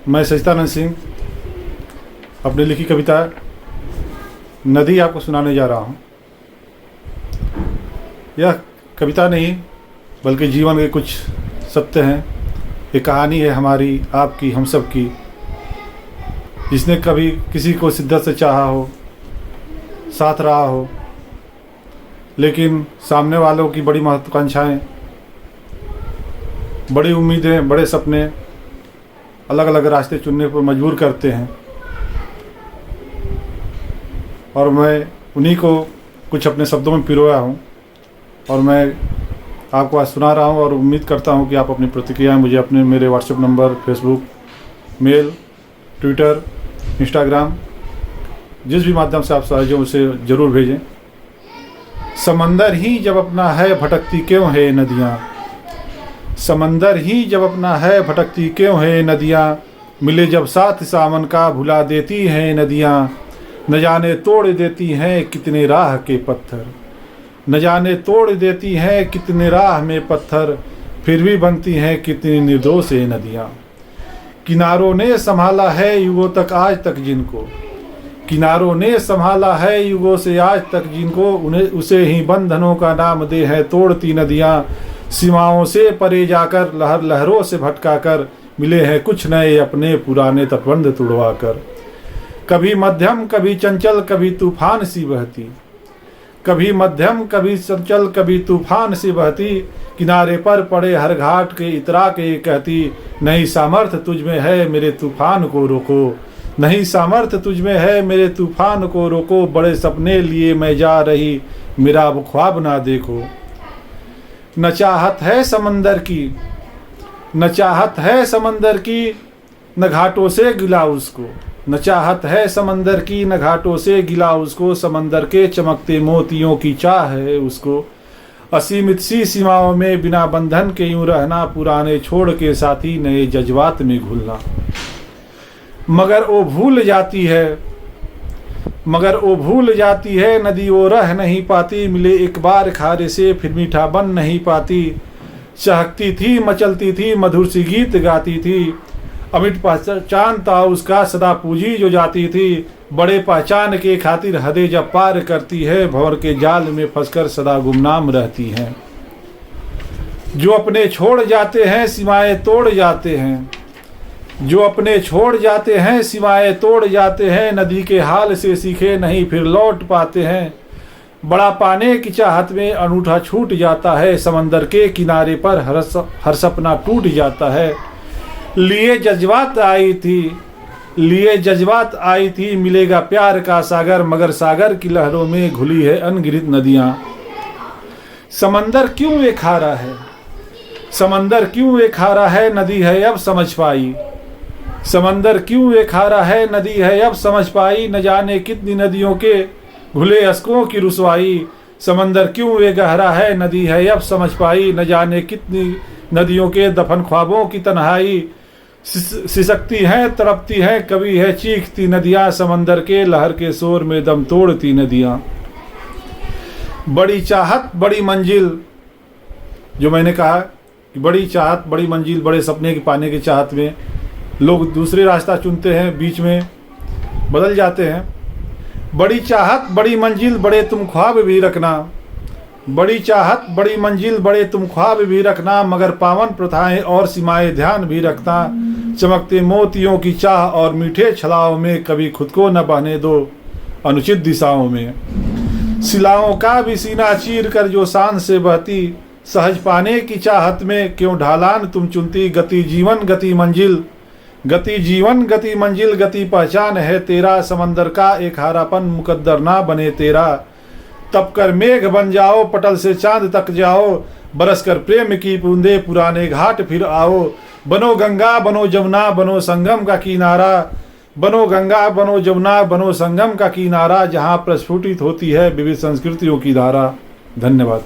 मैं सचिदानंद सिंह अपनी लिखी कविता नदी आपको सुनाने जा रहा हूँ। यह कविता नहीं बल्कि जीवन के कुछ सत्य हैं। ये कहानी है हमारी, आपकी, हम सब की। जिसने कभी किसी को शिद्दत से चाहा हो, साथ रहा हो, लेकिन सामने वालों की बड़ी महत्वाकांक्षाएं, बड़ी उम्मीदें, बड़े सपने अलग अलग रास्ते चुनने पर मजबूर करते हैं। और मैं उन्हीं को कुछ अपने शब्दों में पिरोया हूँ और मैं आपको आज सुना रहा हूँ और उम्मीद करता हूँ कि आप अपनी प्रतिक्रियाएं मुझे अपने मेरे WhatsApp number, Facebook, mail, Twitter, Instagram, जिस भी माध्यम से आप सहज हो उसे ज़रूर भेजें। समंदर ही जब अपना है भटकती क्यों है नदियाँ, समंदर ही जब अपना है भटकती क्यों है नदियाँ, मिले जब साथ सावन का भुला देती हैं नदियाँ। न जाने तोड़ देती हैं कितने राह के पत्थर, न जाने तोड़ देती हैं कितने राह में पत्थर, फिर भी बनती हैं कितनी निर्दोष है नदियाँ। किनारों ने संभाला है युगों तक आज तक जिनको, किनारों ने संभाला है युगों से आज तक जिनको, उन्हें उसे ही बंधनों का नाम दे है तोड़ती नदियाँ। सीमाओं से परे जाकर लहर लहरों से भटका कर मिले हैं कुछ नए अपने पुराने तटबंध तुड़वा कर। कभी मध्यम कभी चंचल कभी तूफान सी बहती, कभी मध्यम कभी चंचल कभी तूफान सी बहती, किनारे पर पड़े हर घाट के इतरा के कहती, नहीं सामर्थ्य तुझ में है मेरे तूफान को रोको, नहीं सामर्थ्य तुझ में है मेरे तूफान को रोको। बड़े सपने लिए मैं जा रही मेरा अब ख्वाब ना देखो। न चाहत है समंदर की, न चाहत है समंदर की, न घाटों से गिला उसको, न चाहत है समंदर की, न घाटों से गिला उसको। समंदर के चमकते मोतियों की चाह है उसको, असीमित सी सीमाओं में बिना बंधन के यूं रहना, पुराने छोड़ के साथी नए जज्बात में घुलना। मगर वो भूल जाती है, मगर वो भूल जाती है नदी वो रह नहीं पाती, मिले एक बार खारे से फिर मीठा बन नहीं पाती। चहकती थी मचलती थी मधुर सी गीत गाती थी, अमिट पहचान था उसका सदा पूजी जो जाती थी। बड़े पहचान के खातिर हदे जब पार करती है, भंवर के जाल में फंसकर सदा गुमनाम रहती हैं। जो अपने छोड़ जाते हैं सीमाएं तोड़ जाते हैं, जो अपने छोड़ जाते हैं सीमाएं तोड़ जाते हैं। नदी के हाल से सीखे नहीं फिर लौट पाते हैं, बड़ा पाने की चाहत में अनूठा छूट जाता है। समंदर के किनारे पर हर सपना टूट जाता है। लिए जज्बात आई थी, लिए जज्बात आई थी, मिलेगा प्यार का सागर, मगर सागर की लहरों में घुली है अनगिनत नदियाँ। समंदर क्यों एक खारा है, समंदर क्यों एक खारा है, नदी है अब समझ पाई। समंदर क्यों एक खारा है, नदी है अब समझ पाई। न जाने कितनी नदियों के घुले अश्कों की रुसवाई। समंदर क्यों एक गहरा है, नदी है अब समझ पाई। न जाने कितनी नदियों के दफन ख्वाबों की तन्हाई। सिसकती हैं तड़पती हैं कभी है चीखती नदियाँ, समंदर के लहर के शोर में दम तोड़ती नदियाँ। बड़ी चाहत बड़ी मंजिल, जो मैंने कहा कि बड़ी चाहत बड़ी मंजिल, बड़े सपने की पाने की चाहत में लोग दूसरे रास्ता चुनते हैं, बीच में बदल जाते हैं। बड़ी चाहत बड़ी मंजिल बड़े तुम ख्वाब भी रखना, बड़ी चाहत बड़ी मंजिल बड़े तुम ख्वाब भी रखना, मगर पावन प्रथाएं और सीमाएं ध्यान भी रखना। चमकते मोतियों की चाह और मीठे छलाओं में कभी खुद को न बहने दो अनुचित दिशाओं में। शिलाओं का भी सीना चीर कर जो शान से बहती, सहज पाने की चाहत में क्यों ढालान तुम चुनती। गति जीवन गति मंजिल, गति जीवन गति मंजिल, गति पहचान है तेरा। समंदर का एक हारापन मुकद्दर ना बने तेरा। तब कर मेघ बन जाओ पटल से चांद तक जाओ, बरस कर प्रेम की बूंदे पुराने घाट फिर आओ। बनो गंगा बनो जमुना बनो संगम का किनारा, बनो गंगा बनो जमुना बनो संगम का किनारा, जहाँ प्रस्फुटित होती है विविध संस्कृतियों की धारा। धन्यवाद।